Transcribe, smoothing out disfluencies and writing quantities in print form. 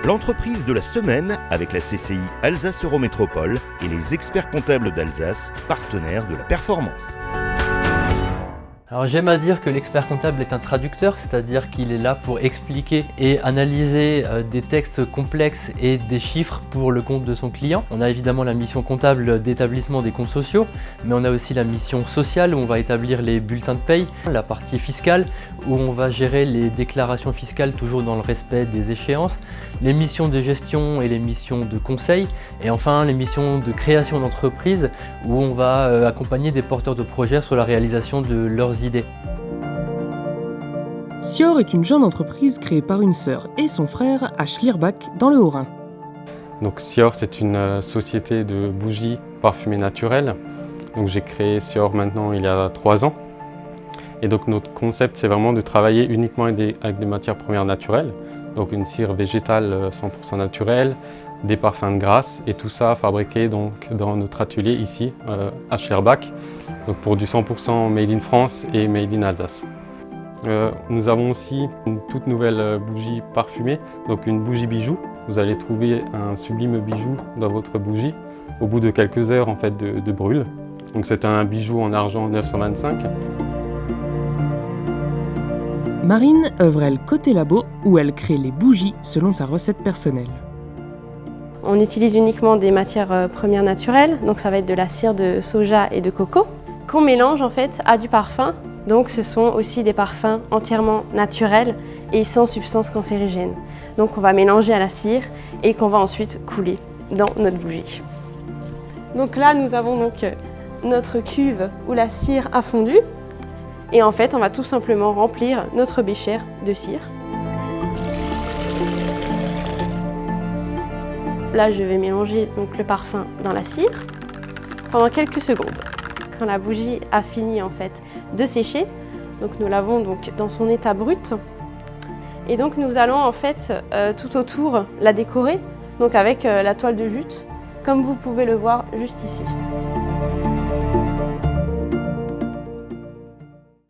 L'entreprise de la semaine avec la CCI Alsace Eurométropole et les experts comptables d'Alsace, partenaires de la performance. Alors j'aime à dire que l'expert comptable est un traducteur, c'est-à-dire qu'il est là pour expliquer et analyser des textes complexes et des chiffres pour le compte de son client. On a évidemment la mission comptable d'établissement des comptes sociaux, mais on a aussi la mission sociale où on va établir les bulletins de paye, la partie fiscale où on va gérer les déclarations fiscales toujours dans le respect des échéances, les missions de gestion et les missions de conseil, et enfin les missions de création d'entreprise où on va accompagner des porteurs de projets sur la réalisation de leurs idées. Sior est une jeune entreprise créée par une sœur et son frère à Schlierbach dans le Haut-Rhin. Donc Sior, c'est une société de bougies parfumées naturelles. Donc j'ai créé Sior maintenant il y a 3 ans. Et donc notre concept, c'est vraiment de travailler uniquement avec des matières premières naturelles. Donc une cire végétale 100% naturelle, des parfums de grâce et tout ça fabriqué donc dans notre atelier ici à Schlierbach. Donc pour du 100% made in France et made in Alsace. Nous avons aussi une toute nouvelle bougie parfumée, donc une bougie bijou. Vous allez trouver un sublime bijou dans votre bougie au bout de quelques heures en fait, de brûle. Donc c'est un bijou en argent 925. Marine œuvre elle côté labo où elle crée les bougies selon sa recette personnelle. On utilise uniquement des matières premières naturelles, donc ça va être de la cire de soja et de coco, qu'on mélange en fait à du parfum. Donc ce sont aussi des parfums entièrement naturels et sans substances cancérigènes. Donc on va mélanger à la cire et qu'on va ensuite couler dans notre bougie. Donc là nous avons donc notre cuve où la cire a fondu et en fait on va tout simplement remplir notre bécher de cire. Là je vais mélanger donc le parfum dans la cire pendant quelques secondes. Quand la bougie a fini en fait de sécher, donc nous l'avons donc dans son état brut. Et donc nous allons en fait tout autour la décorer, donc avec la toile de jute, comme vous pouvez le voir juste ici.